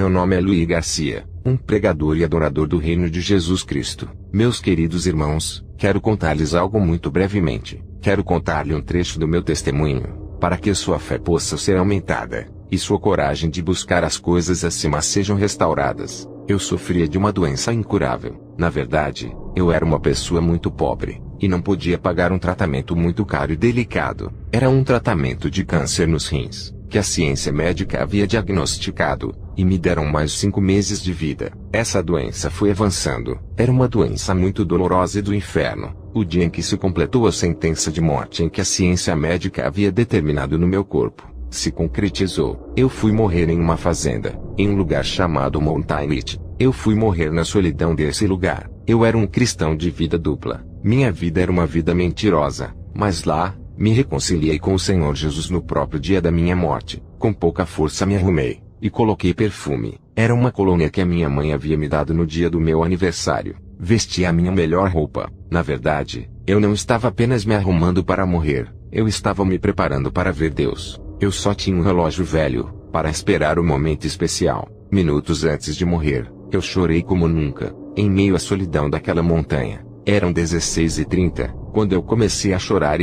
Meu nome é Luiz Garcia, um pregador e adorador do Reino de Jesus Cristo. Meus queridos irmãos, quero contar-lhes algo muito brevemente. Quero contar-lhe um trecho do meu testemunho, para que sua fé possa ser aumentada, e sua coragem de buscar as coisas acima sejam restauradas. Eu sofria de uma doença incurável. Na verdade, eu era uma pessoa muito pobre, e não podia pagar um tratamento muito caro e delicado. Era um tratamento de câncer nos rins, que a ciência médica havia diagnosticado, e me deram mais 5 meses de vida. Essa doença foi avançando. Era uma doença muito dolorosa e do inferno. O dia em que se completou a sentença de morte em que a ciência médica havia determinado no meu corpo, se concretizou. Eu fui morrer em uma fazenda, em um lugar chamado Mountain Ridge. Eu fui morrer na solidão desse lugar. Eu era um cristão de vida dupla. Minha vida era uma vida mentirosa, mas lá, me reconciliei com o Senhor Jesus no próprio dia da minha morte. Com pouca força me arrumei, e coloquei perfume. Era uma colônia que a minha mãe havia me dado no dia do meu aniversário. Vesti a minha melhor roupa. Na verdade, eu não estava apenas me arrumando para morrer, eu estava me preparando para ver Deus. Eu só tinha um relógio velho, para esperar o momento especial. Minutos antes de morrer, eu chorei como nunca, em meio à solidão daquela montanha. Eram 16h30, quando eu comecei a chorar,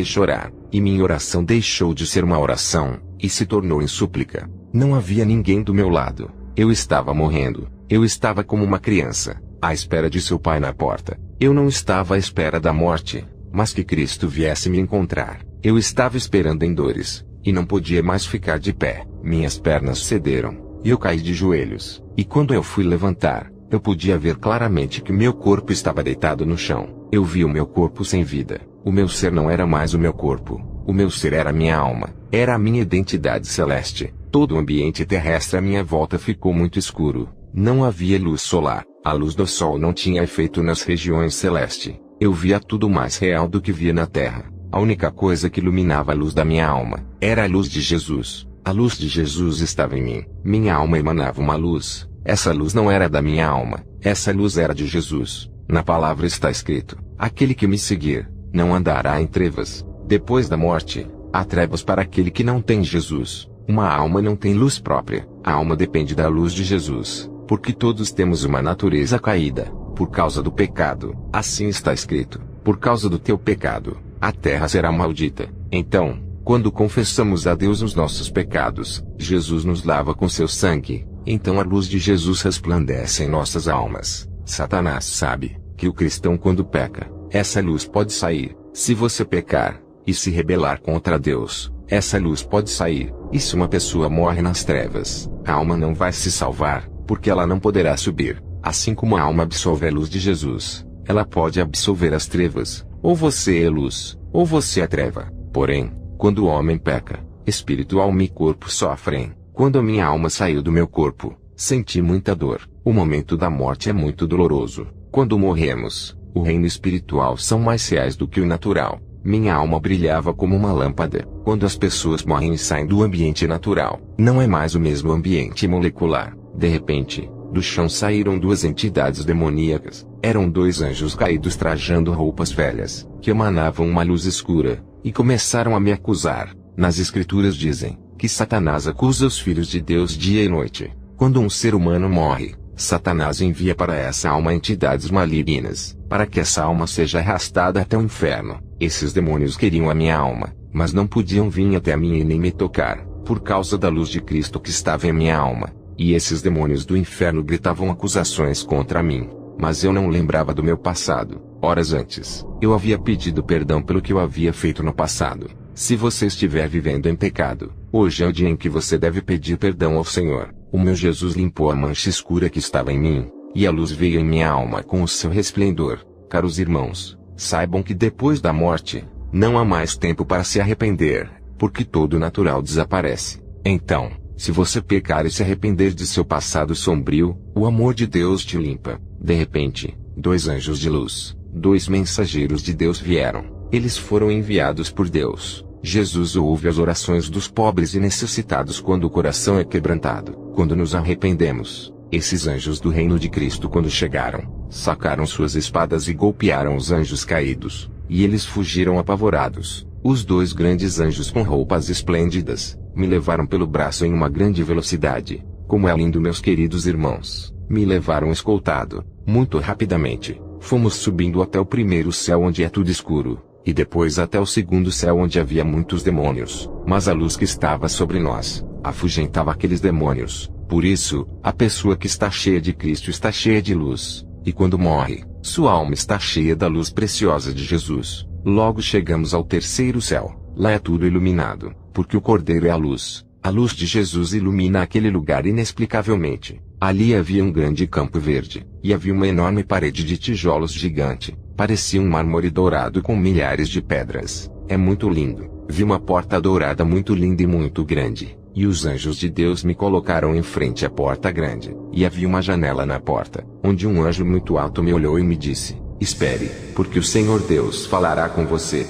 e minha oração deixou de ser uma oração, e se tornou em súplica. Não havia ninguém do meu lado. Eu estava morrendo. Eu estava como uma criança, à espera de seu pai na porta. Eu não estava à espera da morte, mas que Cristo viesse me encontrar. Eu estava esperando em dores, e não podia mais ficar de pé. Minhas pernas cederam, e eu caí de joelhos. E quando eu fui levantar, eu podia ver claramente que meu corpo estava deitado no chão. Eu vi o meu corpo sem vida. O meu ser não era mais o meu corpo. O meu ser era a minha alma. Era a minha identidade celeste. Todo o ambiente terrestre à minha volta ficou muito escuro. Não havia luz solar. A luz do sol não tinha efeito nas regiões celestes. Eu via tudo mais real do que via na terra. A única coisa que iluminava a luz da minha alma era a luz de Jesus. A luz de Jesus estava em mim. Minha alma emanava uma luz. Essa luz não era da minha alma. Essa luz era de Jesus. Na palavra está escrito: aquele que me seguir, não andará em trevas. Depois da morte, há trevas para aquele que não tem Jesus. Uma alma não tem luz própria. A alma depende da luz de Jesus, porque todos temos uma natureza caída, por causa do pecado. Assim está escrito: por causa do teu pecado, a terra será maldita. Então, quando confessamos a Deus os nossos pecados, Jesus nos lava com seu sangue. Então a luz de Jesus resplandece em nossas almas. Satanás sabe que o cristão, quando peca, essa luz pode sair. Se você pecar e se rebelar contra Deus, essa luz pode sair. E se uma pessoa morre nas trevas, a alma não vai se salvar, porque ela não poderá subir. Assim como a alma absorve a luz de Jesus, ela pode absorver as trevas. Ou você é luz, ou você é treva. Porém, quando o homem peca, espírito, alma e corpo sofrem. Quando a minha alma saiu do meu corpo, senti muita dor. O momento da morte é muito doloroso. Quando morremos, o reino espiritual são mais reais do que o natural. Minha alma brilhava como uma lâmpada. Quando as pessoas morrem e saem do ambiente natural, não é mais o mesmo ambiente molecular. De repente, do chão saíram 2 entidades demoníacas. Eram 2 anjos caídos trajando roupas velhas, que emanavam uma luz escura, e começaram a me acusar. Nas escrituras dizem que Satanás acusa os filhos de Deus dia e noite. Quando um ser humano morre, Satanás envia para essa alma entidades malignas, para que essa alma seja arrastada até o inferno. Esses demônios queriam a minha alma, mas não podiam vir até a mim e nem me tocar, por causa da luz de Cristo que estava em minha alma. E esses demônios do inferno gritavam acusações contra mim, mas eu não lembrava do meu passado. Horas antes, eu havia pedido perdão pelo que eu havia feito no passado. Se você estiver vivendo em pecado, hoje é o dia em que você deve pedir perdão ao Senhor. O meu Jesus limpou a mancha escura que estava em mim, e a luz veio em minha alma com o seu resplendor. Caros irmãos, saibam que depois da morte, não há mais tempo para se arrepender, porque todo o natural desaparece. Então, se você pecar e se arrepender de seu passado sombrio, o amor de Deus te limpa. De repente, 2 anjos de luz, 2 mensageiros de Deus vieram. Eles foram enviados por Deus. Jesus ouve as orações dos pobres e necessitados quando o coração é quebrantado. Quando nos arrependemos, esses anjos do reino de Cristo, quando chegaram, sacaram suas espadas e golpearam os anjos caídos, e eles fugiram apavorados. Os 2 grandes anjos com roupas esplêndidas me levaram pelo braço em uma grande velocidade. Como é lindo, meus queridos irmãos. Me levaram escoltado, muito rapidamente. Fomos subindo até o primeiro céu, onde é tudo escuro, e depois até o segundo céu, onde havia muitos demônios. Mas a luz que estava sobre nós afugentava aqueles demônios. Por isso, a pessoa que está cheia de Cristo está cheia de luz, e quando morre, sua alma está cheia da luz preciosa de Jesus. Logo chegamos ao terceiro céu. Lá é tudo iluminado, porque o Cordeiro é a luz. A luz de Jesus ilumina aquele lugar inexplicavelmente. Ali havia um grande campo verde, e havia uma enorme parede de tijolos gigante. Parecia um mármore dourado com milhares de pedras. É muito lindo. Vi uma porta dourada muito linda e muito grande, e os anjos de Deus me colocaram em frente à porta grande. E havia uma janela na porta, onde um anjo muito alto me olhou e me disse: espere, porque o Senhor Deus falará com você.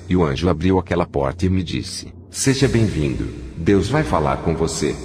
E o anjo abriu aquela porta e me disse: seja bem-vindo, Deus vai falar com você.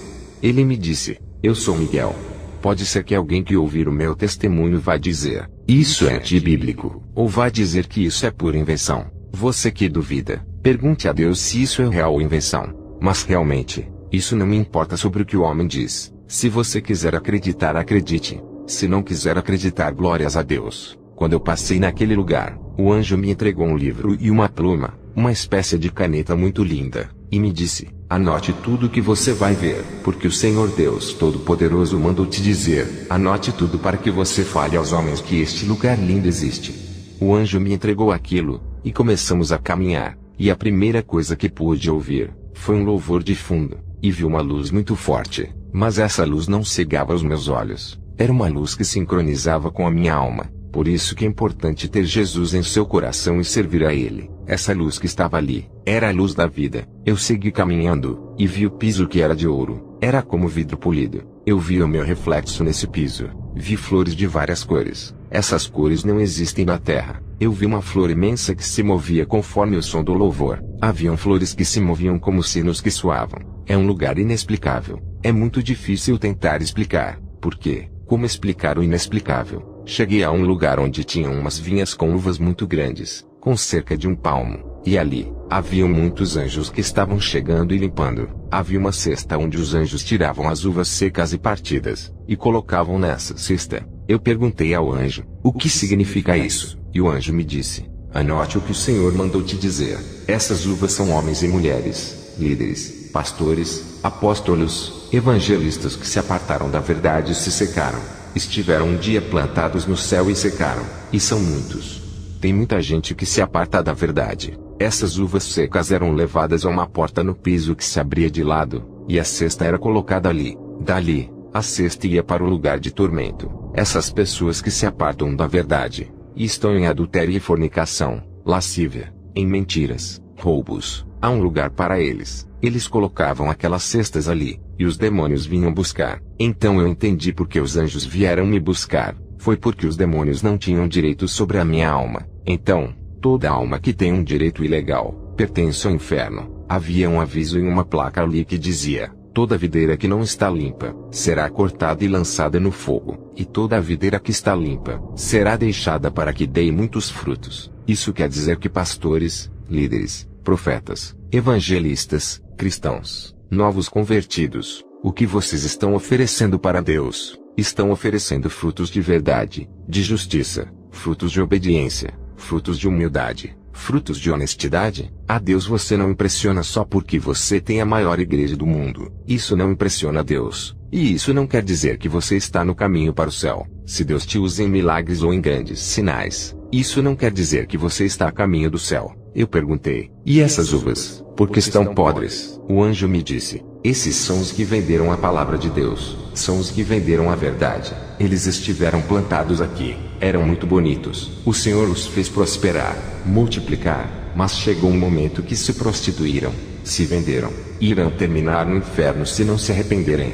Ele me disse: eu sou Miguel. Pode ser que alguém que ouvir o meu testemunho vá dizer: isso é antibíblico, ou vá dizer que isso é pura invenção. Você que duvida, pergunte a Deus se isso é real ou invenção. Mas realmente, isso não me importa sobre o que o homem diz. Se você quiser acreditar, acredite. Se não quiser acreditar, glórias a Deus. Quando eu passei naquele lugar, o anjo me entregou um livro e uma pluma, uma espécie de caneta muito linda, e me disse: anote tudo o que você vai ver, porque o Senhor Deus Todo-Poderoso mandou te dizer: anote tudo para que você fale aos homens que este lugar lindo existe. O anjo me entregou aquilo, e começamos a caminhar, e a primeira coisa que pude ouvir foi um louvor de fundo, e vi uma luz muito forte, mas essa luz não cegava os meus olhos, era uma luz que sincronizava com a minha alma. Por isso que é importante ter Jesus em seu coração e servir a Ele. Essa luz que estava ali, era a luz da vida. Eu segui caminhando, e vi o piso que era de ouro. Era como vidro polido. Eu vi o meu reflexo nesse piso. Vi flores de várias cores. Essas cores não existem na terra. Eu vi uma flor imensa que se movia conforme o som do louvor. Haviam flores que se moviam como sinos que soavam. É um lugar inexplicável. É muito difícil tentar explicar. Por quê? Como explicar o inexplicável? Cheguei a um lugar onde tinham umas vinhas com uvas muito grandes, com cerca de 1 palmo, e ali, haviam muitos anjos que estavam chegando e limpando. Havia uma cesta onde os anjos tiravam as uvas secas e partidas, e colocavam nessa cesta. Eu perguntei ao anjo: o que significa isso? E o anjo me disse: anote o que o Senhor mandou te dizer. Essas uvas são homens e mulheres, líderes, pastores, apóstolos, evangelistas que se apartaram da verdade e se secaram. Estiveram um dia plantados no céu e secaram, e são muitos. Tem muita gente que se aparta da verdade. Essas uvas secas eram levadas a uma porta no piso que se abria de lado, e a cesta era colocada ali. Dali, a cesta ia para o lugar de tormento. Essas pessoas que se apartam da verdade, e estão em adultério e fornicação, lascívia, em mentiras, roubos, há um lugar para eles. Eles colocavam aquelas cestas ali, e os demônios vinham buscar. Então eu entendi por que os anjos vieram me buscar. Foi porque os demônios não tinham direito sobre a minha alma. Então, toda alma que tem um direito ilegal, pertence ao inferno. Havia um aviso em uma placa ali que dizia: toda videira que não está limpa, será cortada e lançada no fogo. E toda a videira que está limpa, será deixada para que dê muitos frutos. Isso quer dizer que pastores, líderes, profetas, evangelistas, cristãos, novos convertidos, o que vocês estão oferecendo para Deus? Estão oferecendo frutos de verdade, de justiça, frutos de obediência, frutos de humildade, frutos de honestidade? A Deus você não impressiona só porque você tem a maior igreja do mundo. Isso não impressiona a Deus. E isso não quer dizer que você está no caminho para o céu. Se Deus te usa em milagres ou em grandes sinais, isso não quer dizer que você está a caminho do céu. Eu perguntei: e essas uvas, por que estão podres? O anjo me disse: esses são os que venderam a palavra de Deus, são os que venderam a verdade. Eles estiveram plantados aqui, eram muito bonitos. O Senhor os fez prosperar, multiplicar, mas chegou um momento que se prostituíram, se venderam, e irão terminar no inferno se não se arrependerem.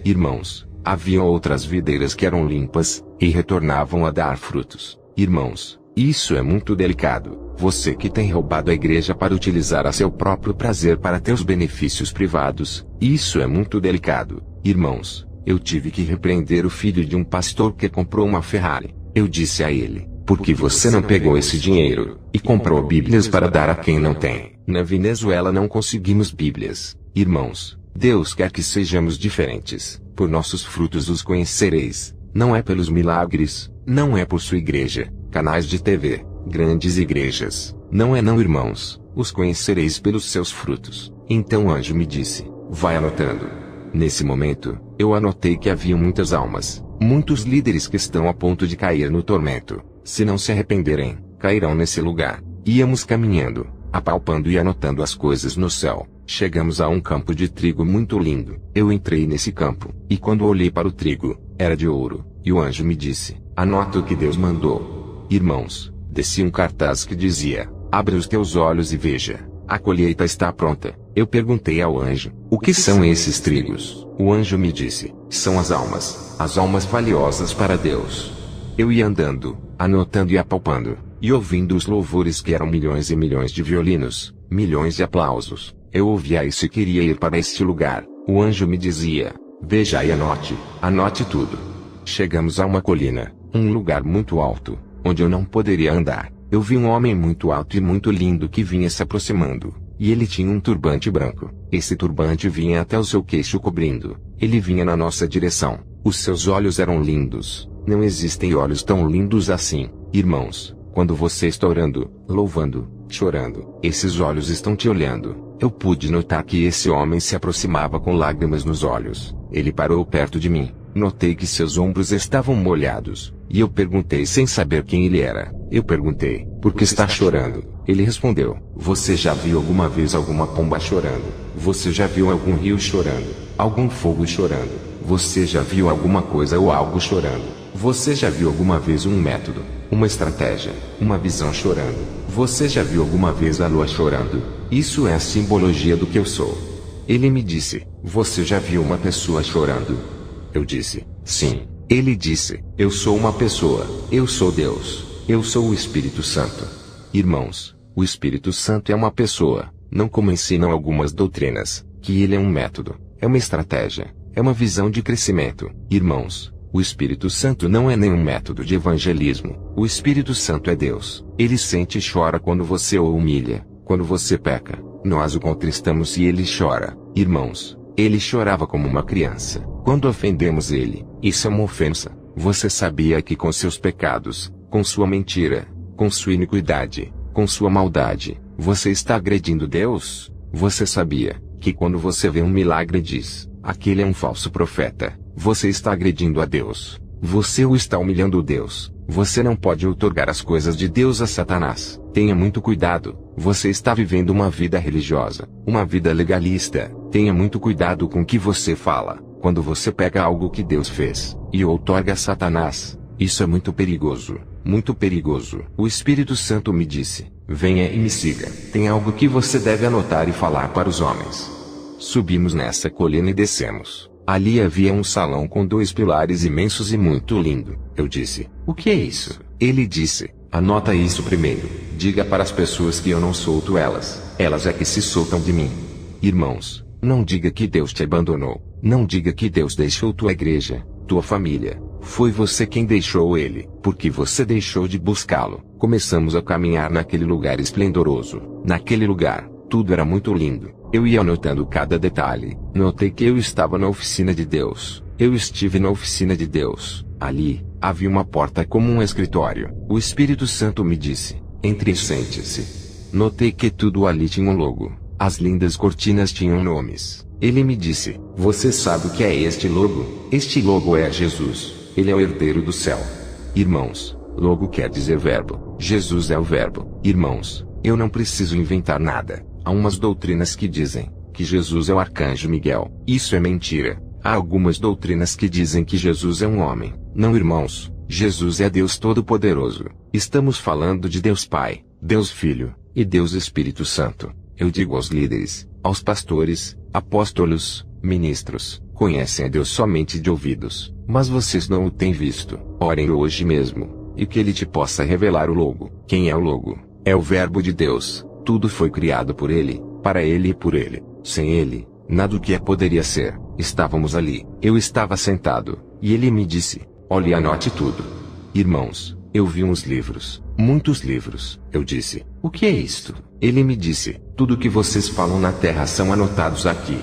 Irmãos, haviam outras videiras que eram limpas, e retornavam a dar frutos. Irmãos, isso é muito delicado. Você que tem roubado a igreja para utilizar a seu próprio prazer para ter os benefícios privados, isso é muito delicado. Irmãos, eu tive que repreender o filho de um pastor que comprou uma Ferrari. Eu disse a ele: por que você não pegou esse dinheiro e comprou Bíblias para dar a quem não tem? Na Venezuela não conseguimos Bíblias. Irmãos, Deus quer que sejamos diferentes, por nossos frutos os conhecereis. Não é pelos milagres, não é por sua igreja, canais de TV, grandes igrejas. Não, irmãos, os conhecereis pelos seus frutos. Então o anjo me disse, vai anotando. Nesse momento, eu anotei que havia muitas almas, muitos líderes que estão a ponto de cair no tormento. Se não se arrependerem, cairão nesse lugar. Íamos caminhando, apalpando e anotando as coisas no céu. Chegamos a um campo de trigo muito lindo. Eu entrei nesse campo, e quando olhei para o trigo, era de ouro, e o anjo me disse, anota o que Deus mandou. Irmãos, desci um cartaz que dizia, abre os teus olhos e veja, a colheita está pronta. Eu perguntei ao anjo, o que são esses trigos? O anjo me disse, são as almas valiosas para Deus. Eu ia andando, anotando e apalpando, e ouvindo os louvores que eram milhões e milhões de violinos, milhões de aplausos. Eu ouvia isso e queria ir para este lugar. O anjo me dizia, veja e anote tudo. Chegamos a uma colina, um lugar muito alto, onde eu não poderia andar. Eu vi um homem muito alto e muito lindo que vinha se aproximando, e ele tinha um turbante branco. Esse turbante vinha até o seu queixo cobrindo. Ele vinha na nossa direção. Os seus olhos eram lindos. Não existem olhos tão lindos assim, irmãos. Quando você está orando, louvando, chorando, esses olhos estão te olhando. Eu pude notar que esse homem se aproximava com lágrimas nos olhos. Ele parou perto de mim. Notei que seus ombros estavam molhados, e eu perguntei sem saber quem ele era. Eu perguntei, por que está chorando? Ele respondeu, você já viu alguma vez alguma pomba chorando? Você já viu algum rio chorando? Algum fogo chorando? Você já viu alguma coisa ou algo chorando? Você já viu alguma vez um método, uma estratégia, uma visão chorando? Você já viu alguma vez a lua chorando? Isso é a simbologia do que eu sou. Ele me disse, você já viu uma pessoa chorando? Eu disse, sim. Ele disse, eu sou uma pessoa, eu sou Deus, eu sou o Espírito Santo. Irmãos, o Espírito Santo é uma pessoa, não como ensinam algumas doutrinas, que ele é um método, é uma estratégia, é uma visão de crescimento. Irmãos, o Espírito Santo não é nenhum método de evangelismo. O Espírito Santo é Deus. Ele sente e chora quando você o humilha, quando você peca. Nós o contristamos e ele chora. Irmãos, ele chorava como uma criança. Quando ofendemos ele, isso é uma ofensa. Você sabia que com seus pecados, com sua mentira, com sua iniquidade, com sua maldade, você está agredindo Deus? Você sabia que quando você vê um milagre e diz, aquele é um falso profeta, você está agredindo a Deus. Você o está humilhando Deus. Você não pode outorgar as coisas de Deus a Satanás. Tenha muito cuidado. Você está vivendo uma vida religiosa, uma vida legalista. Tenha muito cuidado com o que você fala. Quando você pega algo que Deus fez e outorga a Satanás, isso é muito perigoso. Muito perigoso. O Espírito Santo me disse, venha e me siga. Tem algo que você deve anotar e falar para os homens. Subimos nessa colina e descemos. Ali havia um salão com 2 pilares imensos e muito lindo. Eu disse, o que é isso? Ele disse, anota isso primeiro. Diga para as pessoas que eu não solto elas. Elas é que se soltam de mim. Irmãos, não diga que Deus te abandonou. Não diga que Deus deixou tua igreja, tua família. Foi você quem deixou ele, porque você deixou de buscá-lo. Começamos a caminhar naquele lugar esplendoroso. Naquele lugar, tudo era muito lindo. Eu ia anotando cada detalhe. Notei que eu estava na oficina de Deus. Eu estive na oficina de Deus. Ali, havia uma porta como um escritório. O Espírito Santo me disse, entre e sente-se. Notei que tudo ali tinha um logo. As lindas cortinas tinham nomes. Ele me disse, você sabe o que é este logo? Este logo é Jesus. Ele é o herdeiro do céu. Irmãos, logo quer dizer verbo. Jesus é o verbo. Irmãos, eu não preciso inventar nada. Há umas doutrinas que dizem que Jesus é o arcanjo Miguel. Isso é mentira. Há algumas doutrinas que dizem que Jesus é um homem. Não, irmãos. Jesus é Deus Todo-Poderoso. Estamos falando de Deus Pai, Deus Filho e Deus Espírito Santo. Eu digo aos líderes, aos pastores, apóstolos, ministros, conhecem a Deus somente de ouvidos, mas vocês não o têm visto. Orem hoje mesmo, e que Ele te possa revelar o logo. Quem é o logo? É o Verbo de Deus. Tudo foi criado por Ele, para Ele e por Ele. Sem Ele, nada do que poderia ser. Estávamos ali. Eu estava sentado, e Ele me disse, olhe e anote tudo. Irmãos, eu vi uns livros, muitos livros. Eu disse, o que é isto? Ele me disse, tudo que vocês falam na terra são anotados aqui.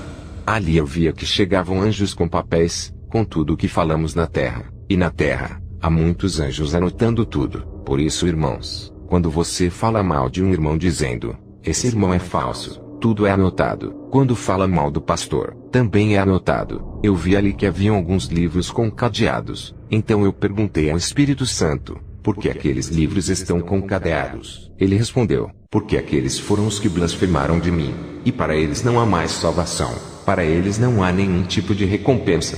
Ali eu via que chegavam anjos com papéis, com tudo o que falamos na terra, e na terra, há muitos anjos anotando tudo. Por isso, irmãos, quando você fala mal de um irmão dizendo, esse irmão é falso, tudo é anotado. Quando fala mal do pastor, também é anotado. Eu vi ali que haviam alguns livros com cadeados, então eu perguntei ao Espírito Santo, por que aqueles livros estão com cadeados? Ele respondeu, porque aqueles foram os que blasfemaram de mim, e para eles não há mais salvação, para eles não há nenhum tipo de recompensa.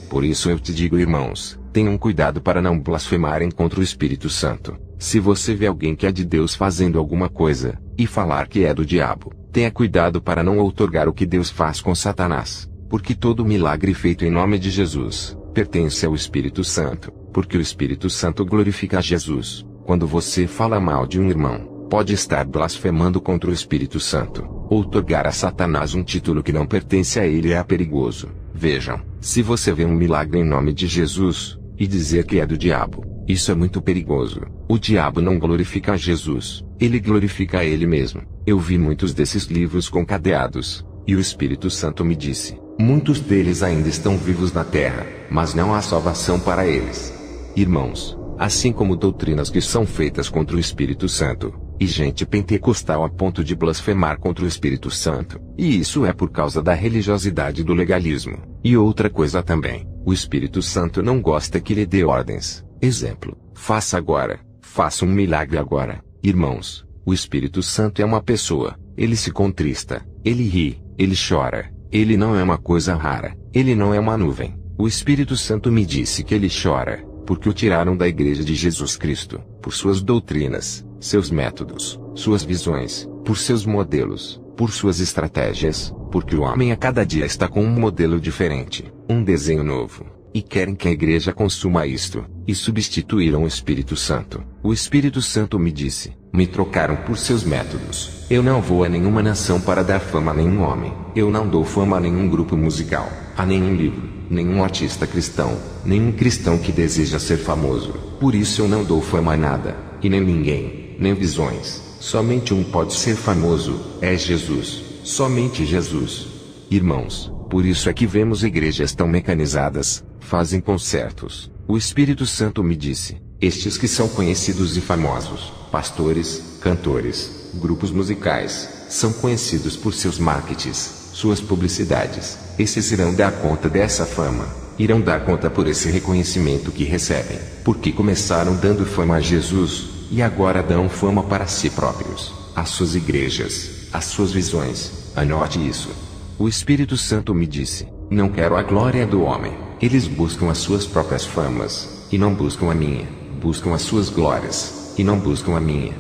Por isso eu te digo, irmãos, tenham cuidado para não blasfemarem contra o Espírito Santo. Se você vê alguém que é de Deus fazendo alguma coisa, e falar que é do diabo, tenha cuidado para não outorgar o que Deus faz com Satanás, porque todo milagre feito em nome de Jesus, pertence ao Espírito Santo, porque o Espírito Santo glorifica a Jesus. Quando você fala mal de um irmão, pode estar blasfemando contra o Espírito Santo. Outorgar a Satanás um título que não pertence a ele é perigoso. Vejam, se você vê um milagre em nome de Jesus, e dizer que é do diabo, isso é muito perigoso. O diabo não glorifica a Jesus, ele glorifica a ele mesmo. Eu vi muitos desses livros com cadeados, e o Espírito Santo me disse, muitos deles ainda estão vivos na terra, mas não há salvação para eles. Irmãos, assim como doutrinas que são feitas contra o Espírito Santo, e gente pentecostal a ponto de blasfemar contra o Espírito Santo, e isso é por causa da religiosidade do legalismo. E outra coisa também, o Espírito Santo não gosta que lhe dê ordens. Exemplo, faça agora, faça um milagre agora. Irmãos, o Espírito Santo é uma pessoa, ele se contrista, ele ri, ele chora, ele não é uma coisa rara, ele não é uma nuvem. O Espírito Santo me disse que ele chora, porque o tiraram da igreja de Jesus Cristo, por suas doutrinas, seus métodos, suas visões, por seus modelos, por suas estratégias, porque o homem a cada dia está com um modelo diferente, um desenho novo, e querem que a igreja consuma isto, e substituíram o Espírito Santo. O Espírito Santo me disse, me trocaram por seus métodos. Eu não vou a nenhuma nação para dar fama a nenhum homem, eu não dou fama a nenhum grupo musical, a nenhum livro, nenhum artista cristão, nenhum cristão que deseja ser famoso. Por isso eu não dou fama a nada, e nem ninguém, nem visões. Somente um pode ser famoso, é Jesus, somente Jesus. Irmãos, por isso é que vemos igrejas tão mecanizadas, fazem concertos. O Espírito Santo me disse, estes que são conhecidos e famosos, pastores, cantores, grupos musicais, são conhecidos por seus marketings, suas publicidades. Esses irão dar conta dessa fama, irão dar conta por esse reconhecimento que recebem, porque começaram dando fama a Jesus, e agora dão fama para si próprios, às suas igrejas, às suas visões. Anote isso. O Espírito Santo me disse, não quero a glória do homem. Eles buscam as suas próprias famas, e não buscam a minha. Buscam as suas glórias, e não buscam a minha.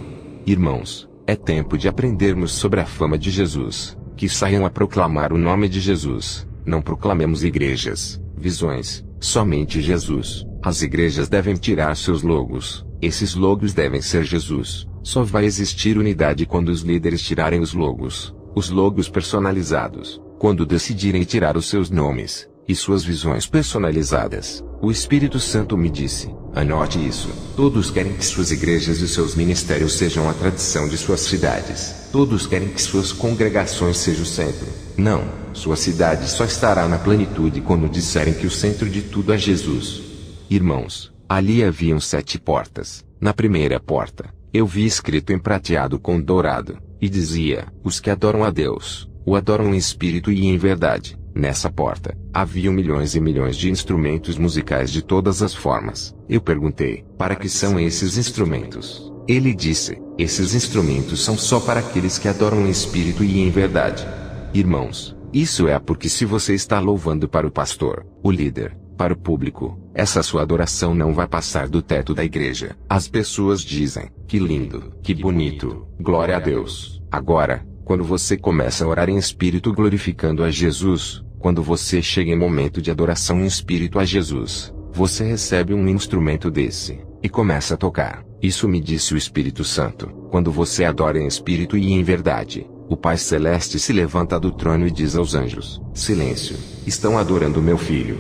Irmãos, é tempo de aprendermos sobre a fama de Jesus, que saiam a proclamar o nome de Jesus. Não proclamemos igrejas, visões, somente Jesus. As igrejas devem tirar seus logos. Esses logos devem ser Jesus. Só vai existir unidade quando os líderes tirarem os logos personalizados, quando decidirem tirar os seus nomes, e suas visões personalizadas. O Espírito Santo me disse, anote isso. Todos querem que suas igrejas e seus ministérios sejam a tradição de suas cidades. Todos querem que suas congregações sejam o centro. Não, sua cidade só estará na plenitude quando disserem que o centro de tudo é Jesus. Irmãos, ali haviam 7 portas. Na primeira porta, eu vi escrito em prateado com dourado, e dizia, os que adoram a Deus, o adoram em espírito e em verdade. Nessa porta, haviam milhões e milhões de instrumentos musicais de todas as formas. Eu perguntei, para que são esses instrumentos? Ele disse, esses instrumentos são só para aqueles que adoram em espírito e em verdade. Irmãos, isso é porque se você está louvando para o pastor, o líder, para o público, essa sua adoração não vai passar do teto da igreja. As pessoas dizem, que lindo, que bonito, glória a Deus. Agora, quando você começa a orar em espírito glorificando a Jesus, quando você chega em momento de adoração em espírito a Jesus, você recebe um instrumento desse, e começa a tocar. Isso me disse o Espírito Santo. Quando você adora em espírito e em verdade, o Pai Celeste se levanta do trono e diz aos anjos, silêncio, estão adorando meu filho.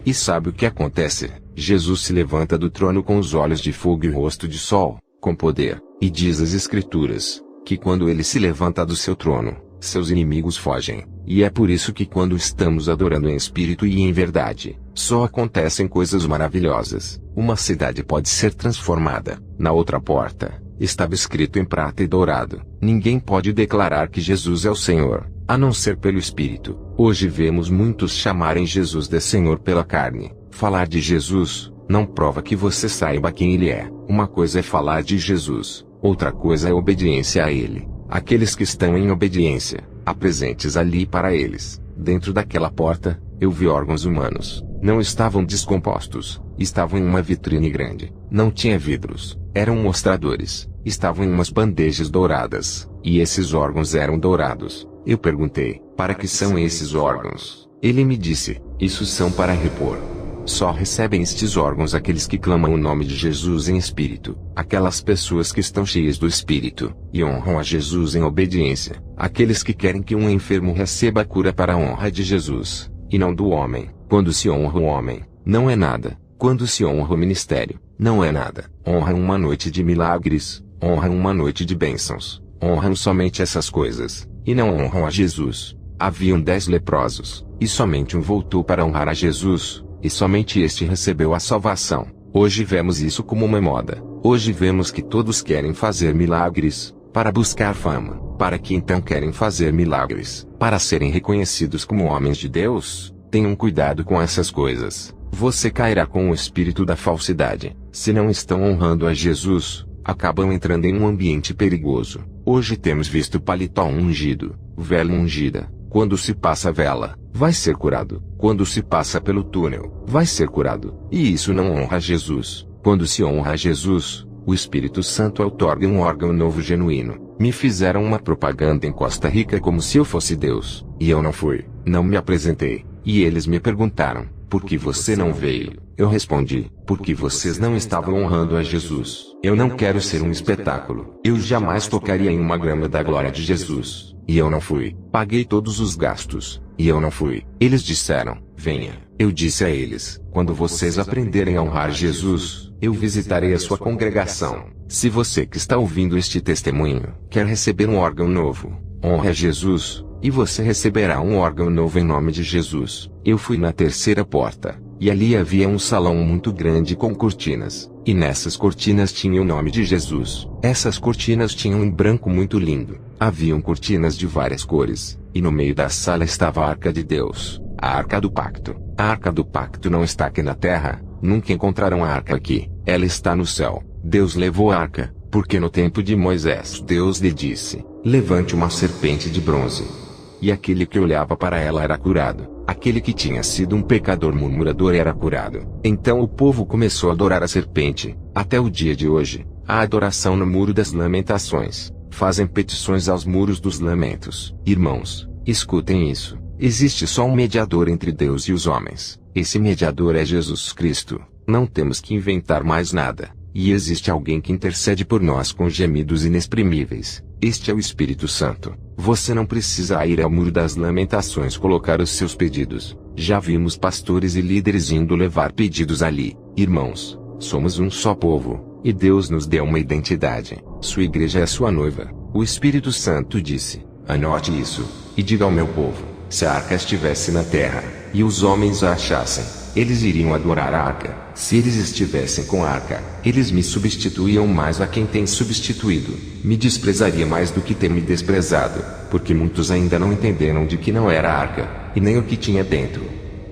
E sabe o que acontece? Jesus se levanta do trono com os olhos de fogo e o rosto de sol, com poder, e diz as Escrituras, que quando ele se levanta do seu trono, seus inimigos fogem. E é por isso que quando estamos adorando em espírito e em verdade, Só acontecem coisas maravilhosas. Uma cidade pode ser transformada. Na outra porta, estava escrito em prata e dourado: ninguém pode declarar que Jesus é o Senhor, a não ser pelo Espírito. Hoje vemos muitos chamarem Jesus de Senhor pela carne. Falar de Jesus não prova que você saiba quem Ele é. Uma coisa é falar de Jesus, outra coisa é obediência a Ele. Aqueles que estão em obediência, há presentes ali para eles. Dentro daquela porta, eu vi órgãos humanos. Não estavam descompostos, estavam em uma vitrine grande. Não tinha vidros, eram mostradores. Estavam em umas bandejas douradas, e esses órgãos eram dourados. Eu perguntei: para que são esses órgãos? Ele me disse: isso são para repor. Só recebem estes órgãos aqueles que clamam o nome de Jesus em espírito, aquelas pessoas que estão cheias do Espírito, e honram a Jesus em obediência, aqueles que querem que um enfermo receba a cura para a honra de Jesus, e não do homem. Quando se honra o homem, não é nada. Quando se honra o ministério, não é nada. Honram uma noite de milagres, honram uma noite de bênçãos, honram somente essas coisas, e não honram a Jesus. Haviam 10 leprosos, e somente um voltou para honrar a Jesus, e somente este recebeu a salvação. Hoje vemos isso como uma moda. Hoje vemos que todos querem fazer milagres, para buscar fama. Para que então querem fazer milagres? Para serem reconhecidos como homens de Deus? Tenham cuidado com essas coisas. Você cairá com o espírito da falsidade. Se não estão honrando a Jesus, acabam entrando em um ambiente perigoso. Hoje temos visto paletó ungido, vela ungida. Quando se passa a vela, vai ser curado. Quando se passa pelo túnel, vai ser curado. E isso não honra a Jesus. Quando se honra a Jesus, o Espírito Santo outorga um órgão novo genuíno. Me fizeram uma propaganda em Costa Rica como se eu fosse Deus. E eu não fui. Não me apresentei. E eles me perguntaram: por que você não veio? Eu respondi: porque vocês não estavam honrando a Jesus. Eu não quero ser um espetáculo. Eu jamais tocaria em uma grama da glória de Jesus. E eu não fui. Paguei todos os gastos. E eu não fui. Eles disseram: venha. Eu disse a eles: quando vocês aprenderem a honrar Jesus, eu visitarei a sua congregação. Se você que está ouvindo este testemunho quer receber um órgão novo, honre a Jesus, e você receberá um órgão novo em nome de Jesus. Eu fui na terceira porta, e ali havia um salão muito grande com cortinas, e nessas cortinas tinha o nome de Jesus. Essas cortinas tinham um branco muito lindo. Haviam cortinas de várias cores, e no meio da sala estava a Arca de Deus, a Arca do Pacto. A Arca do Pacto não está aqui na terra, nunca encontrarão a Arca aqui, ela está no céu. Deus levou a Arca, porque no tempo de Moisés Deus lhe disse: levante uma serpente de bronze. E aquele que olhava para ela era curado. Aquele que tinha sido um pecador murmurador era curado. Então o povo começou a adorar a serpente. Até o dia de hoje, há adoração no Muro das Lamentações. Fazem petições aos muros dos lamentos. Irmãos, escutem isso. Existe só um mediador entre Deus e os homens. Esse mediador é Jesus Cristo. Não temos que inventar mais nada. E existe alguém que intercede por nós com gemidos inexprimíveis. Este é o Espírito Santo. Você não precisa ir ao Muro das Lamentações colocar os seus pedidos. Já vimos pastores e líderes indo levar pedidos ali. Irmãos, somos um só povo, e Deus nos deu uma identidade. Sua igreja é sua noiva. O Espírito Santo disse: anote isso, e diga ao meu povo: se a arca estivesse na terra, e os homens a achassem, eles iriam adorar a arca. Se eles estivessem com a arca, eles me substituíam mais a quem tem substituído. Me desprezaria mais do que ter me desprezado, porque muitos ainda não entenderam de que não era a arca, e nem o que tinha dentro.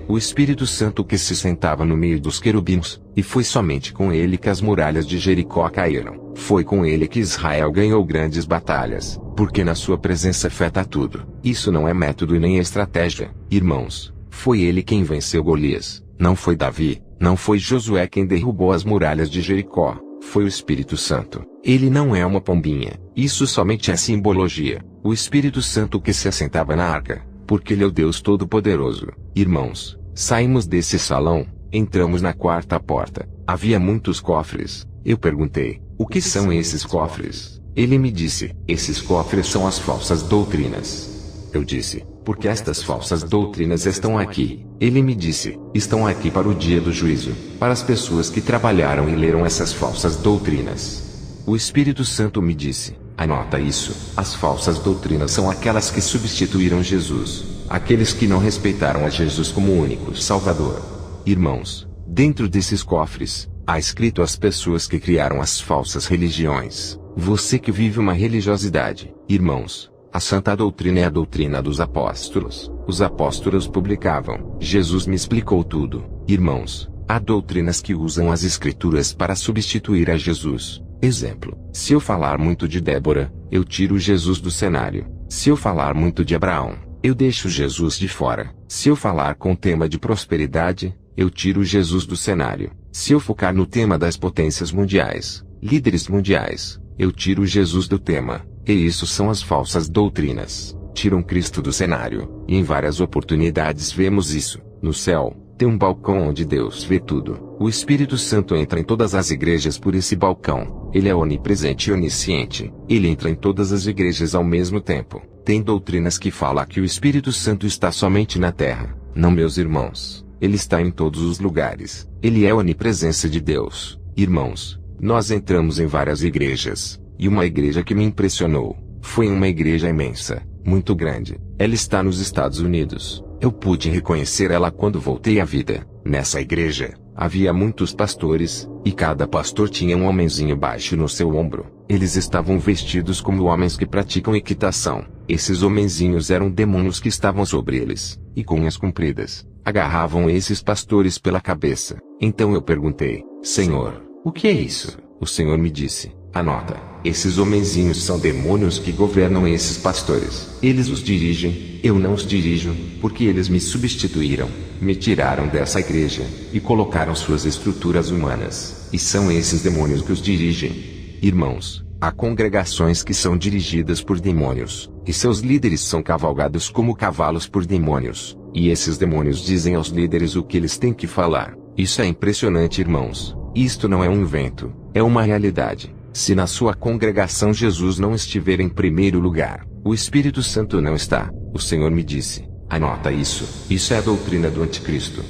O Espírito Santo que se sentava no meio dos querubins, e foi somente com ele que as muralhas de Jericó caíram. Foi com ele que Israel ganhou grandes batalhas, porque na sua presença afeta tudo. Isso não é método e nem estratégia, irmãos. Foi ele quem venceu Golias, não foi Davi, não foi Josué quem derrubou as muralhas de Jericó, foi o Espírito Santo. Ele não é uma pombinha, isso somente é simbologia. O Espírito Santo que se assentava na arca, porque ele é o Deus Todo-Poderoso. Irmãos, saímos desse salão, entramos na quarta porta. Havia muitos cofres. Eu perguntei: o que são esses cofres? Ele me disse: esses cofres são as falsas doutrinas. Eu disse: porque estas falsas doutrinas estão aqui? Ele me disse: estão aqui para o dia do juízo, para as pessoas que trabalharam e leram essas falsas doutrinas. O Espírito Santo me disse: anota isso, as falsas doutrinas são aquelas que substituíram Jesus, aqueles que não respeitaram a Jesus como único Salvador. Irmãos, dentro desses cofres, há escrito as pessoas que criaram as falsas religiões. Você que vive uma religiosidade, irmãos, a santa doutrina é a doutrina dos apóstolos. Os apóstolos publicavam. Jesus me explicou tudo. Irmãos, há doutrinas que usam as escrituras para substituir a Jesus. Exemplo, se eu falar muito de Débora, eu tiro Jesus do cenário. Se eu falar muito de Abraão, eu deixo Jesus de fora. Se eu falar com o tema de prosperidade, eu tiro Jesus do cenário. Se eu focar no tema das potências mundiais, líderes mundiais, eu tiro Jesus do tema. E isso são as falsas doutrinas. Tiram Cristo do cenário. E em várias oportunidades vemos isso. No céu, tem um balcão onde Deus vê tudo. O Espírito Santo entra em todas as igrejas por esse balcão. Ele é onipresente e onisciente. Ele entra em todas as igrejas ao mesmo tempo. Tem doutrinas que falam que o Espírito Santo está somente na terra. Não, meus irmãos. Ele está em todos os lugares. Ele é a onipresença de Deus. Irmãos, nós entramos em várias igrejas. E uma igreja que me impressionou, foi uma igreja imensa, muito grande. Ela está nos Estados Unidos. Eu pude reconhecer ela quando voltei à vida. Nessa igreja, havia muitos pastores, e cada pastor tinha um homenzinho baixo no seu ombro. Eles estavam vestidos como homens que praticam equitação. Esses homenzinhos eram demônios que estavam sobre eles, e com unhas compridas, agarravam esses pastores pela cabeça. Então eu perguntei, Senhor, o que é isso? O Senhor me disse, anota, esses homenzinhos são demônios que governam esses pastores. Eles os dirigem, eu não os dirijo, porque eles me substituíram, me tiraram dessa igreja, e colocaram suas estruturas humanas, e são esses demônios que os dirigem. Irmãos, há congregações que são dirigidas por demônios, e seus líderes são cavalgados como cavalos por demônios, e esses demônios dizem aos líderes o que eles têm que falar. Isso é impressionante, irmãos. Isto não é um invento, é uma realidade. Se na sua congregação Jesus não estiver em primeiro lugar, o Espírito Santo não está. O Senhor me disse, anota isso. Isso é a doutrina do anticristo.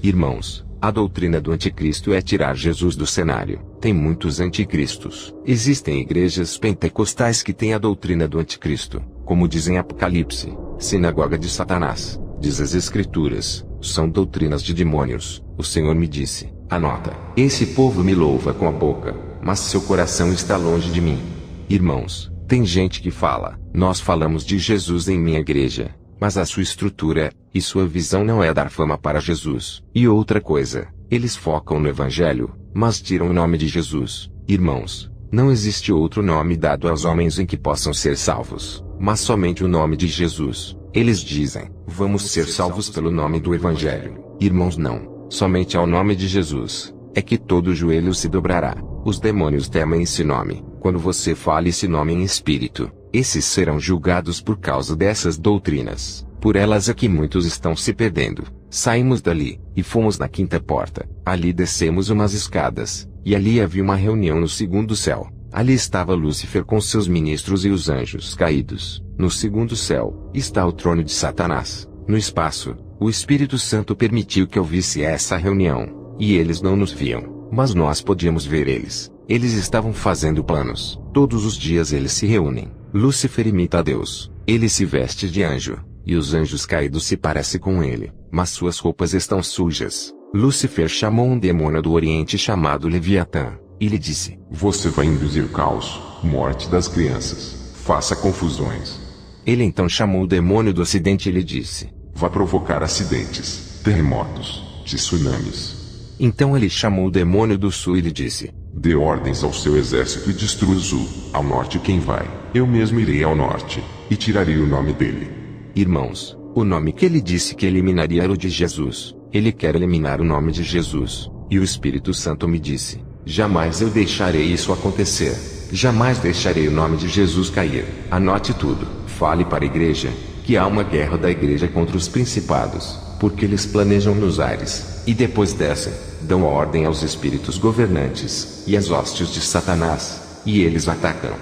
Irmãos, a doutrina do anticristo é tirar Jesus do cenário. Tem muitos anticristos. Existem igrejas pentecostais que têm a doutrina do anticristo, como dizem Apocalipse, sinagoga de Satanás. Diz as Escrituras, são doutrinas de demônios. O Senhor me disse, anota, esse povo me louva com a boca, mas seu coração está longe de mim. Irmãos, tem gente que fala, nós falamos de Jesus em minha igreja, mas a sua estrutura e sua visão não é dar fama para Jesus. E outra coisa, eles focam no Evangelho, mas tiram o nome de Jesus. Irmãos, não existe outro nome dado aos homens em que possam ser salvos, mas somente o nome de Jesus. Eles dizem, vamos ser salvos pelo nome do Evangelho. Irmãos, não, somente ao nome de Jesus é que todo joelho se dobrará. Os demônios temem esse nome. Quando você fala esse nome em espírito, esses serão julgados por causa dessas doutrinas. Por elas é que muitos estão se perdendo. Saímos dali, e fomos na quinta porta. Ali descemos umas escadas, e ali havia uma reunião no segundo céu. Ali estava Lúcifer com seus ministros e os anjos caídos. No segundo céu, está o trono de Satanás. No espaço, o Espírito Santo permitiu que eu visse essa reunião. E eles não nos viam, mas nós podíamos ver eles. Eles estavam fazendo planos. Todos os dias eles se reúnem. Lúcifer imita a Deus. Ele se veste de anjo, e os anjos caídos se parecem com ele, mas suas roupas estão sujas. Lúcifer chamou um demônio do Oriente chamado Leviatã, e lhe disse, você vai induzir caos, morte das crianças, faça confusões. Ele então chamou o demônio do Ocidente e lhe disse, vai provocar acidentes, terremotos, tsunamis. Então ele chamou o demônio do Sul e lhe disse, dê ordens ao seu exército e destrua o Sul. Ao norte quem vai? Eu mesmo irei ao norte, e tirarei o nome dele. Irmãos, o nome que ele disse que eliminaria era o de Jesus. Ele quer eliminar o nome de Jesus. E o Espírito Santo me disse, jamais eu deixarei isso acontecer. Jamais deixarei o nome de Jesus cair. Anote tudo. Fale para a igreja, que há uma guerra da igreja contra os principados, porque eles planejam nos ares, e depois descem, dão ordem aos espíritos governantes, e às hostes de Satanás, e eles atacam.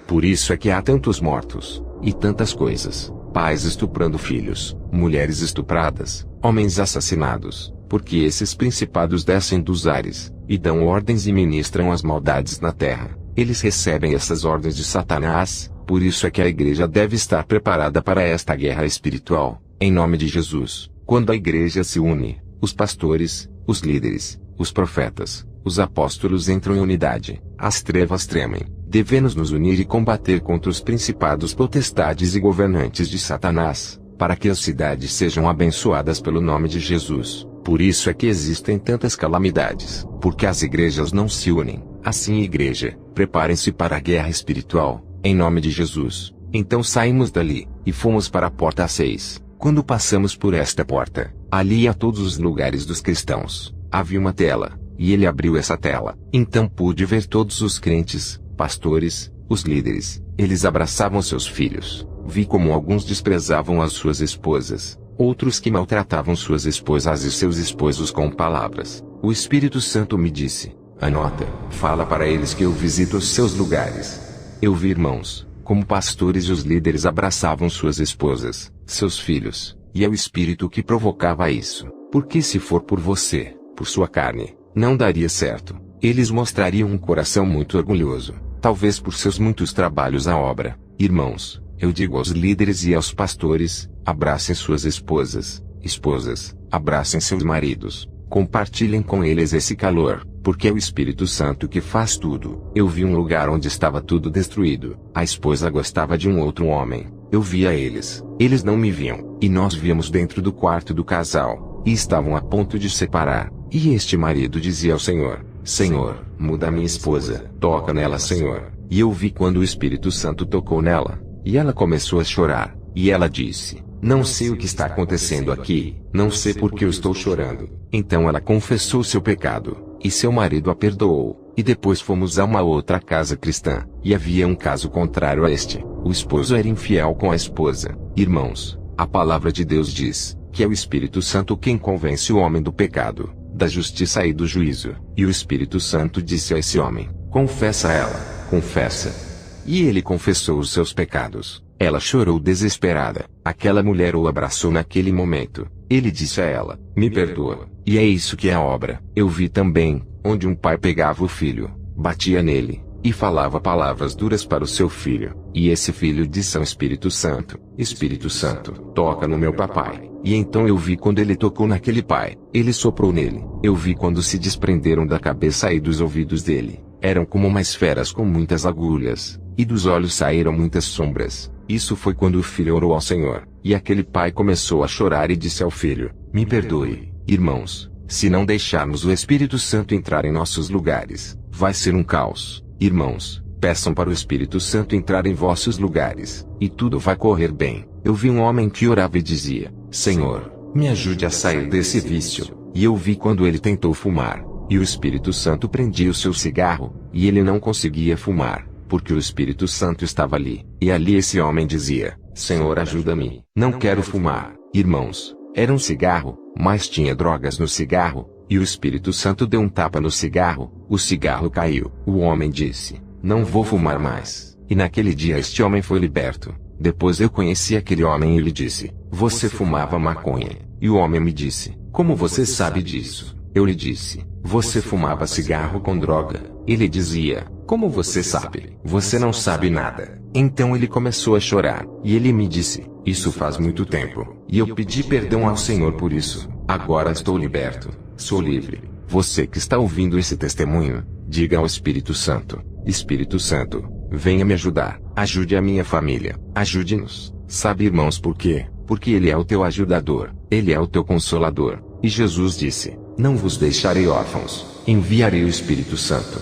Por isso é que há tantos mortos, e tantas coisas, pais estuprando filhos, mulheres estupradas, homens assassinados, porque esses principados descem dos ares, e dão ordens e ministram as maldades na terra. Eles recebem essas ordens de Satanás, por isso é que a igreja deve estar preparada para esta guerra espiritual, em nome de Jesus. Quando a igreja se une, os pastores, os líderes, os profetas, os apóstolos entram em unidade, as trevas tremem. Devemos nos unir e combater contra os principados, potestades e governantes de Satanás, para que as cidades sejam abençoadas pelo nome de Jesus. Por isso é que existem tantas calamidades, porque as igrejas não se unem. Assim, igreja, preparem-se para a guerra espiritual, em nome de Jesus. Então saímos dali, e fomos para a porta 6. Quando passamos por esta porta, ali a todos os lugares dos cristãos, havia uma tela, e ele abriu essa tela. Então pude ver todos os crentes, pastores, os líderes, eles abraçavam seus filhos. Vi como alguns desprezavam as suas esposas, outros que maltratavam suas esposas e seus esposos com palavras. O Espírito Santo me disse: anota, fala para eles que eu visito os seus lugares. Eu vi irmãos, como pastores e os líderes abraçavam suas esposas, seus filhos, e é o Espírito que provocava isso. Porque se for por você, por sua carne, não daria certo. Eles mostrariam um coração muito orgulhoso, talvez por seus muitos trabalhos à obra. Irmãos, eu digo aos líderes e aos pastores: abracem suas esposas, esposas, abracem seus maridos, compartilhem com eles esse calor, porque é o Espírito Santo que faz tudo. Eu vi um lugar onde estava tudo destruído. A esposa gostava de um outro homem. Eu via eles não me viam, e nós víamos dentro do quarto do casal, e estavam a ponto de separar. E este marido dizia ao Senhor: Senhor, muda minha esposa, toca nela, Senhor. E eu vi quando o Espírito Santo tocou nela, e ela começou a chorar, e ela disse: não sei o que está acontecendo aqui, não sei por que eu estou chorando. Então ela confessou seu pecado, e seu marido a perdoou, e depois fomos a uma outra casa cristã, e havia um caso contrário a este. O esposo era infiel com a esposa. Irmãos, a palavra de Deus diz que é o Espírito Santo quem convence o homem do pecado, da justiça e do juízo. E o Espírito Santo disse a esse homem: confessa a ela, confessa. E ele confessou os seus pecados. Ela chorou desesperada. Aquela mulher o abraçou naquele momento. Ele disse a ela: me perdoa. E é isso que é a obra. Eu vi também, onde um pai pegava o filho, batia nele, e falava palavras duras para o seu filho. E esse filho disse ao Espírito Santo: Espírito Santo, toca no meu papai. E então eu vi quando ele tocou naquele pai, ele soprou nele. Eu vi quando se desprenderam da cabeça e dos ouvidos dele. Eram como umas esferas com muitas agulhas, e dos olhos saíram muitas sombras. Isso foi quando o filho orou ao Senhor, e aquele pai começou a chorar e disse ao filho: me perdoe. Irmãos, se não deixarmos o Espírito Santo entrar em nossos lugares, vai ser um caos. Irmãos, peçam para o Espírito Santo entrar em vossos lugares, e tudo vai correr bem. Eu vi um homem que orava e dizia: Senhor, me ajude a sair desse vício. E eu vi quando ele tentou fumar, e o Espírito Santo prendia o seu cigarro, e ele não conseguia fumar, porque o Espírito Santo estava ali. E ali esse homem dizia: Senhor, ajuda-me, não quero fumar. Irmãos, era um cigarro, mas tinha drogas no cigarro, e o Espírito Santo deu um tapa no cigarro, o cigarro caiu. O homem disse: não vou fumar mais. E naquele dia este homem foi liberto. Depois eu conheci aquele homem e lhe disse: você fumava maconha. E o homem me disse: como você sabe disso? Eu lhe disse: você fumava cigarro com droga. Ele dizia: como você sabe? Você não sabe nada. Então ele começou a chorar, e ele me disse: isso faz muito tempo, e eu pedi perdão ao Senhor por isso. Agora estou liberto, sou livre. Você que está ouvindo esse testemunho, diga ao Espírito Santo: Espírito Santo, venha me ajudar, ajude a minha família, ajude-nos. Sabe, irmãos, por quê? Porque Ele é o teu ajudador, Ele é o teu consolador. E Jesus disse: não vos deixarei órfãos, enviarei o Espírito Santo.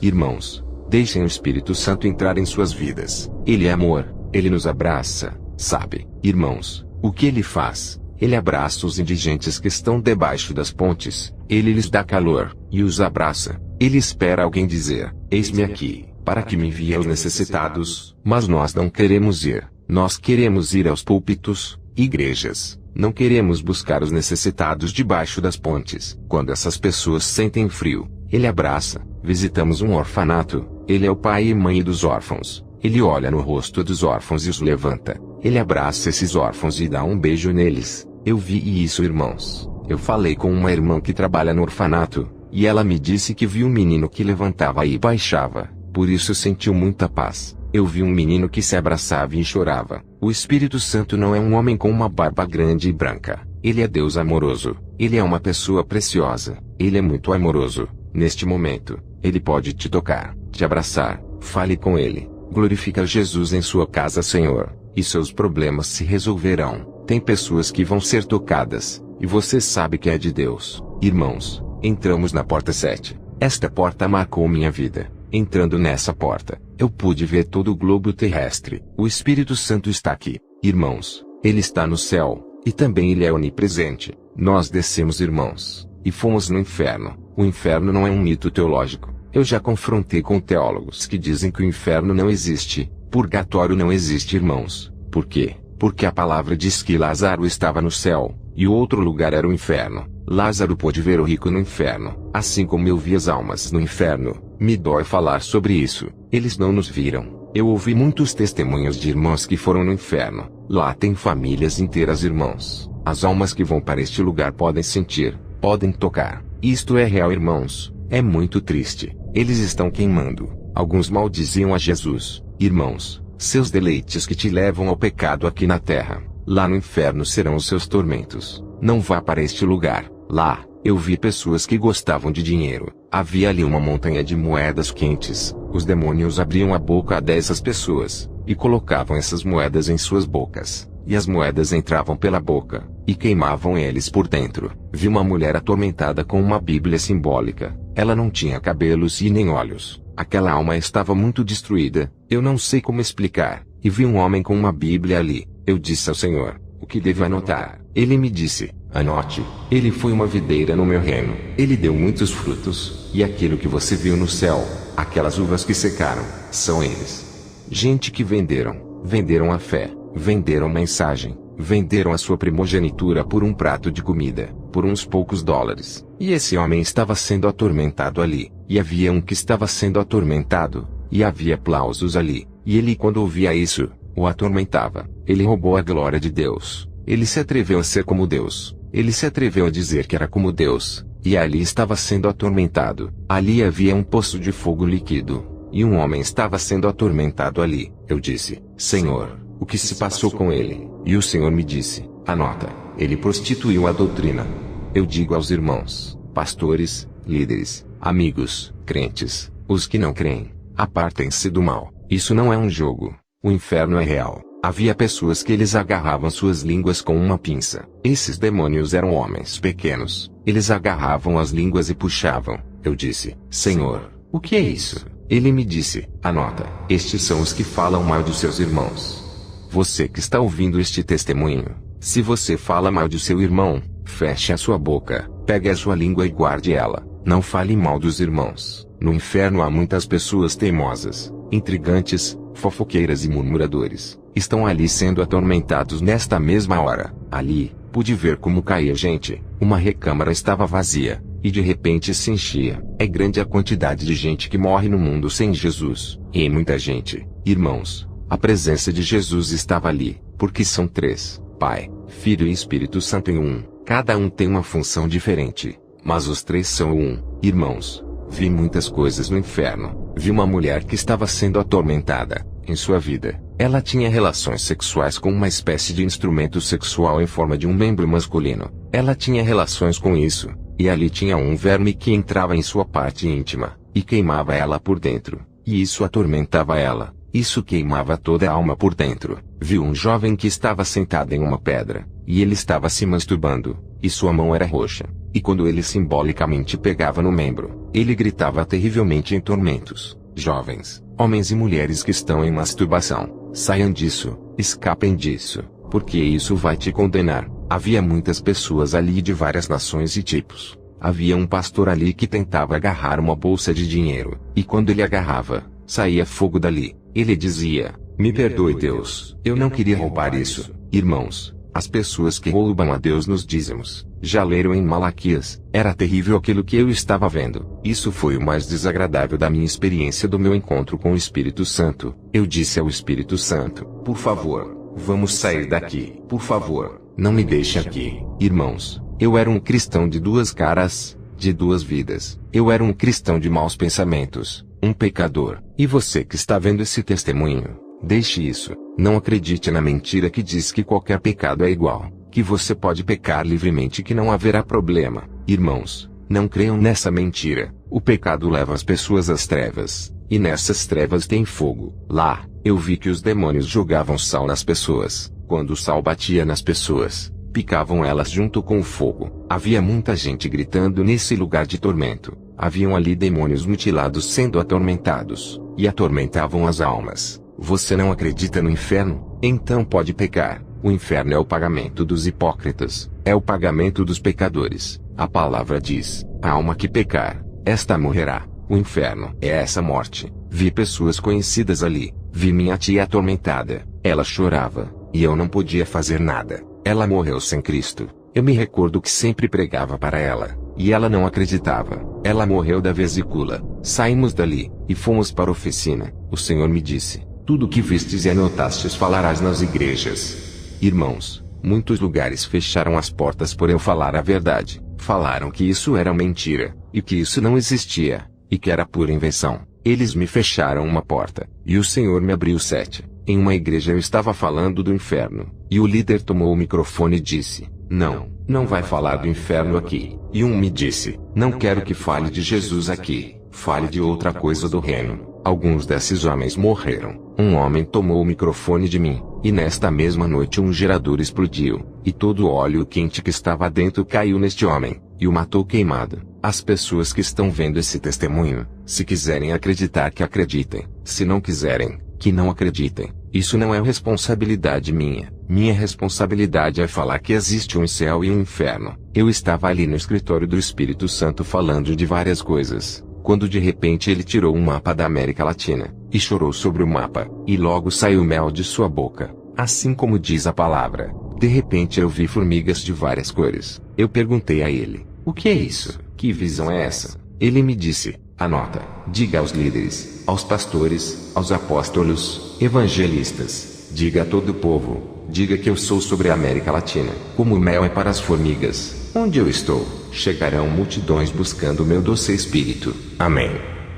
Irmãos, deixem o Espírito Santo entrar em suas vidas. Ele é amor, Ele nos abraça, sabe? Irmãos, o que Ele faz? Ele abraça os indigentes que estão debaixo das pontes, Ele lhes dá calor, e os abraça. Ele espera alguém dizer: eis-me aqui, para que me envie aos necessitados. Mas nós não queremos ir. Nós queremos ir aos púlpitos, igrejas. Não queremos buscar os necessitados debaixo das pontes. Quando essas pessoas sentem frio, Ele abraça. Visitamos um orfanato, Ele é o pai e mãe dos órfãos. Ele olha no rosto dos órfãos e os levanta. Ele abraça esses órfãos e dá um beijo neles. Eu vi isso, irmãos. Eu falei com uma irmã que trabalha no orfanato, e ela me disse que viu um menino que levantava e baixava, por isso sentiu muita paz. Eu vi um menino que se abraçava e chorava. O Espírito Santo não é um homem com uma barba grande e branca. Ele é Deus amoroso. Ele é uma pessoa preciosa. Ele é muito amoroso. Neste momento, Ele pode te tocar, te abraçar. Fale com Ele. Glorifica Jesus em sua casa, Senhor, e seus problemas se resolverão. Tem pessoas que vão ser tocadas, e você sabe que é de Deus. Irmãos, entramos na porta 7. Esta porta marcou minha vida. Entrando nessa porta, eu pude ver todo o globo terrestre. O Espírito Santo está aqui. Irmãos, Ele está no céu, e também Ele é onipresente. Nós descemos, irmãos, e fomos no inferno. O inferno não é um mito teológico. Eu já confrontei com teólogos que dizem que o inferno não existe, purgatório não existe, irmãos. Por quê? Porque a palavra diz que Lázaro estava no céu, e o outro lugar era o inferno. Lázaro pôde ver o rico no inferno, assim como eu vi as almas no inferno. Me dói falar sobre isso. Eles não nos viram. Eu ouvi muitos testemunhos de irmãos que foram no inferno. Lá tem famílias inteiras, irmãos. As almas que vão para este lugar podem sentir, podem tocar. Isto é real, irmãos. É muito triste. Eles estão queimando. Alguns maldiziam a Jesus. Irmãos, seus deleites que te levam ao pecado aqui na terra, lá no inferno serão os seus tormentos. Não vá para este lugar. Lá, eu vi pessoas que gostavam de dinheiro. Havia ali uma montanha de moedas quentes. Os demônios abriam a boca dessas pessoas, e colocavam essas moedas em suas bocas. E as moedas entravam pela boca, e queimavam eles por dentro. Vi uma mulher atormentada com uma Bíblia simbólica. Ela não tinha cabelos e nem olhos. Aquela alma estava muito destruída. Eu não sei como explicar. E vi um homem com uma Bíblia ali. Eu disse ao Senhor, o que devo anotar? Ele me disse, anote. Ele foi uma videira no meu reino. Ele deu muitos frutos. E aquilo que você viu no céu, aquelas uvas que secaram, são eles. Gente que venderam a fé, venderam mensagem, venderam a sua primogenitura por um prato de comida, por uns poucos dólares. E esse homem estava sendo atormentado ali. E havia um que estava sendo atormentado, e havia aplausos ali. E ele, quando ouvia isso, o atormentava. Ele roubou a glória de Deus. Ele se atreveu a ser como Deus. Ele se atreveu a dizer que era como Deus. E ali estava sendo atormentado. Ali havia um poço de fogo líquido. E um homem estava sendo atormentado ali. Eu disse, Senhor, o que se passou com ele? E o Senhor me disse, anota, ele prostituiu a doutrina. Eu digo aos irmãos, pastores, líderes, amigos, crentes, os que não creem, apartem-se do mal. Isso não é um jogo. O inferno é real. Havia pessoas que eles agarravam suas línguas com uma pinça. Esses demônios eram homens pequenos. Eles agarravam as línguas e puxavam. Eu disse, Senhor, o que é isso? Ele me disse, anota, estes são os que falam mal de seus irmãos. Você que está ouvindo este testemunho, se você fala mal de seu irmão, feche a sua boca, pegue a sua língua e guarde ela. Não fale mal dos irmãos. No inferno há muitas pessoas teimosas, intrigantes, fofoqueiras e murmuradores. Estão ali sendo atormentados nesta mesma hora. Ali, pude ver como caía gente. Uma recâmara estava vazia, e de repente se enchia. É grande a quantidade de gente que morre no mundo sem Jesus. E muita gente, irmãos. A presença de Jesus estava ali, porque são três, Pai, Filho e Espírito Santo em um. Cada um tem uma função diferente, mas os três são um. Irmãos, vi muitas coisas no inferno. Vi uma mulher que estava sendo atormentada, em sua vida. Ela tinha relações sexuais com uma espécie de instrumento sexual em forma de um membro masculino. Ela tinha relações com isso, e ali tinha um verme que entrava em sua parte íntima, e queimava ela por dentro. E isso atormentava ela. Isso queimava toda a alma por dentro. Viu um jovem que estava sentado em uma pedra, e ele estava se masturbando, e sua mão era roxa. E quando ele simbolicamente pegava no membro, ele gritava terrivelmente em tormentos. Jovens, homens e mulheres que estão em masturbação, saiam disso, escapem disso, porque isso vai te condenar. Havia muitas pessoas ali de várias nações e tipos. Havia um pastor ali que tentava agarrar uma bolsa de dinheiro, e quando ele agarrava, saía fogo dali. Ele dizia, me perdoe Deus, eu não queria roubar isso. Irmãos, as pessoas que roubam a Deus nos dízimos, já leram em Malaquias, era terrível aquilo que eu estava vendo. Isso foi o mais desagradável da minha experiência do meu encontro com o Espírito Santo. Eu disse ao Espírito Santo, por favor, vamos sair daqui, por favor, não me deixe aqui. Irmãos, eu era um cristão de duas caras, de duas vidas. Eu era um cristão de maus pensamentos, um pecador. E você que está vendo esse testemunho, deixe isso. Não acredite na mentira que diz que qualquer pecado é igual, que você pode pecar livremente e que não haverá problema. Irmãos, Não creiam nessa mentira. O pecado leva as pessoas às trevas, e nessas trevas tem fogo. Lá, eu vi que os demônios jogavam sal nas pessoas. Quando o sal batia nas pessoas, picavam elas junto com o fogo. Havia muita gente gritando nesse lugar de tormento. Haviam ali demônios mutilados sendo atormentados, e atormentavam as almas. Você não acredita no inferno? Então pode pecar. O inferno é o pagamento dos hipócritas, é o pagamento dos pecadores. A palavra diz: a alma que pecar, esta morrerá. O inferno é essa morte. Vi pessoas conhecidas ali. Vi minha tia atormentada. Ela chorava, e eu não podia fazer nada. Ela morreu sem Cristo. Eu me recordo que sempre pregava para ela, e ela não acreditava. Ela morreu da vesícula. Saímos dali, e fomos para a oficina. O Senhor me disse: tudo que vistes e anotastes falarás nas igrejas. Irmãos, muitos lugares fecharam as portas por eu falar a verdade. Falaram que isso era mentira, e que isso não existia, e que era pura invenção. Eles me fecharam uma porta, e o Senhor me abriu 7. Em uma igreja eu estava falando do inferno, e o líder tomou o microfone e disse: não vai falar do inferno aqui. E um me disse: não quero que fale de Jesus aqui, fale de outra coisa do reino. Alguns desses homens morreram. Um homem tomou o microfone de mim, e nesta mesma noite um gerador explodiu, e todo o óleo quente que estava dentro caiu neste homem, e o matou queimado. As pessoas que estão vendo esse testemunho, se quiserem acreditar que acreditem, se não quiserem, que não acreditem. Isso não é responsabilidade minha. Minha responsabilidade é falar que existe um céu e um inferno. Eu estava ali no escritório do Espírito Santo falando de várias coisas, quando de repente ele tirou um mapa da América Latina, e chorou sobre o mapa, e logo saiu mel de sua boca, assim como diz a palavra. De repente eu vi formigas de várias cores. Eu perguntei a ele: o que é isso? Que visão é essa? Ele me disse: anota, diga aos líderes, aos pastores, aos apóstolos, evangelistas, diga a todo o povo, diga que eu sou sobre a América Latina, como o mel é para as formigas. Onde eu estou, chegarão multidões buscando o meu doce espírito. Amém.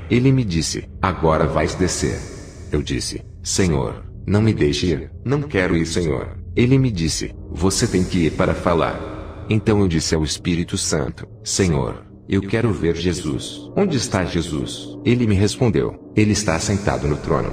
Ele me disse: agora vais descer. Eu disse: Senhor, não me deixe ir. Não quero ir, Senhor. Ele me disse: você tem que ir para falar. Então eu disse ao Espírito Santo: Senhor, eu quero ver Jesus. Onde está Jesus? Ele me respondeu: ele está sentado no trono.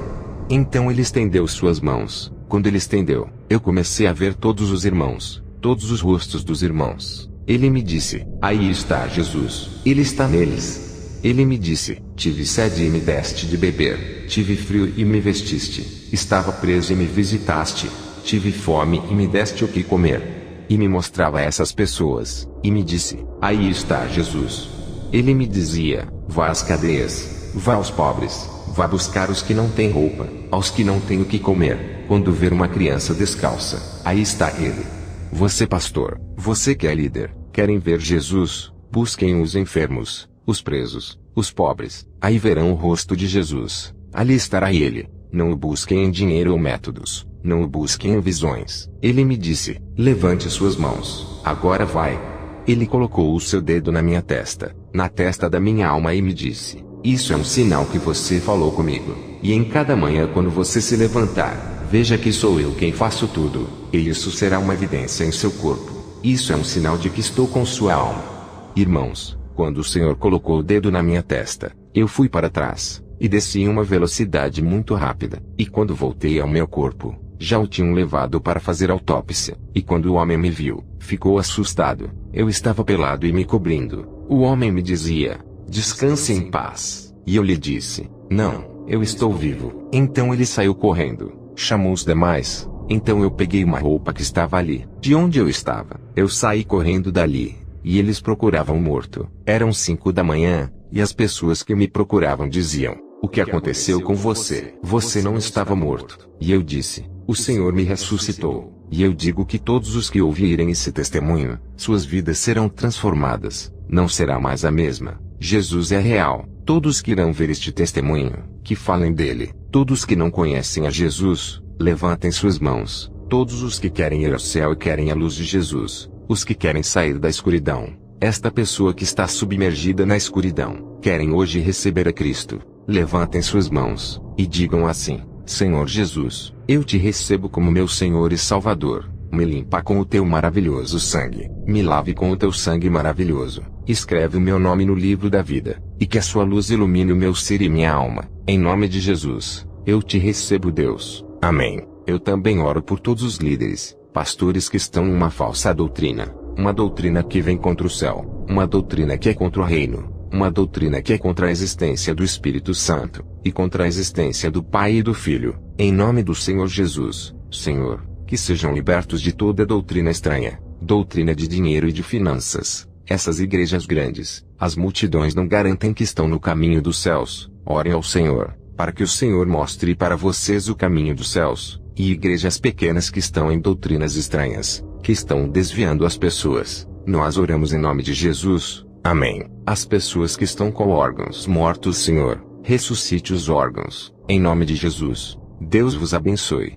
Então ele estendeu suas mãos. Quando ele estendeu, eu comecei a ver todos os irmãos, todos os rostos dos irmãos. Ele me disse: aí está Jesus. Ele está neles. Ele me disse: tive sede e me deste de beber. Tive frio e me vestiste. Estava preso e me visitaste. Tive fome e me deste o que comer. E me mostrava essas pessoas, e me disse: aí está Jesus. Ele me dizia: vá às cadeias, vá aos pobres, vá buscar os que não têm roupa, aos que não têm o que comer. Quando ver uma criança descalça, aí está ele. Você, pastor, você que é líder, querem ver Jesus? Busquem os enfermos, os presos, os pobres, aí verão o rosto de Jesus. Ali estará ele. Não o busquem em dinheiro ou métodos, não o busquem em visões. Ele me disse: levante suas mãos, agora vai. Ele colocou o seu dedo na minha testa, na testa da minha alma, e me disse: isso é um sinal que você falou comigo. E em cada manhã quando você se levantar, veja que sou eu quem faço tudo, e isso será uma evidência em seu corpo. Isso é um sinal de que estou com sua alma. Irmãos, quando o Senhor colocou o dedo na minha testa, eu fui para trás, e desci em uma velocidade muito rápida. E quando voltei ao meu corpo, já o tinham levado para fazer autópsia. E quando o homem me viu, ficou assustado. Eu estava pelado e me cobrindo. O homem me dizia: descanse em paz. E eu lhe disse: não, eu estou vivo. Então ele saiu correndo, chamou os demais. Então eu peguei uma roupa que estava ali, de onde eu estava. Eu saí correndo dali, e eles procuravam morto. Eram 5 da manhã, e as pessoas que me procuravam diziam: o que aconteceu com você? Você não estava morto. E eu disse: o Senhor me ressuscitou. E eu digo que todos os que ouvirem esse testemunho, suas vidas serão transformadas. Não será mais a mesma. Jesus é real. Todos que irão ver este testemunho, que falem dele. Todos que não conhecem a Jesus, levantem suas mãos. Todos os que querem ir ao céu e querem a luz de Jesus. Os que querem sair da escuridão. Esta pessoa que está submergida na escuridão, querem hoje receber a Cristo. Levantem suas mãos, e digam assim: Senhor Jesus, eu te recebo como meu Senhor e Salvador. Me limpa com o teu maravilhoso sangue. Me lave com o teu sangue maravilhoso. escreve o meu nome no livro da vida, e que a sua luz ilumine o meu ser e minha alma. Em nome de Jesus, eu te recebo, Deus. Amém. Eu também oro por todos os líderes, pastores que estão em uma falsa doutrina, uma doutrina que vem contra o céu, uma doutrina que é contra o reino, uma doutrina que é contra a existência do Espírito Santo, e contra a existência do Pai e do Filho. Em nome do Senhor Jesus, Senhor, que sejam libertos de toda doutrina estranha, doutrina de dinheiro e de finanças. Essas igrejas grandes, as multidões não garantem que estão no caminho dos céus. Orem ao Senhor, para que o Senhor mostre para vocês o caminho dos céus. E igrejas pequenas que estão em doutrinas estranhas, que estão desviando as pessoas. Nós oramos em nome de Jesus. Amém. As pessoas que estão com órgãos mortos, Senhor, ressuscite os órgãos, em nome de Jesus. Deus vos abençoe.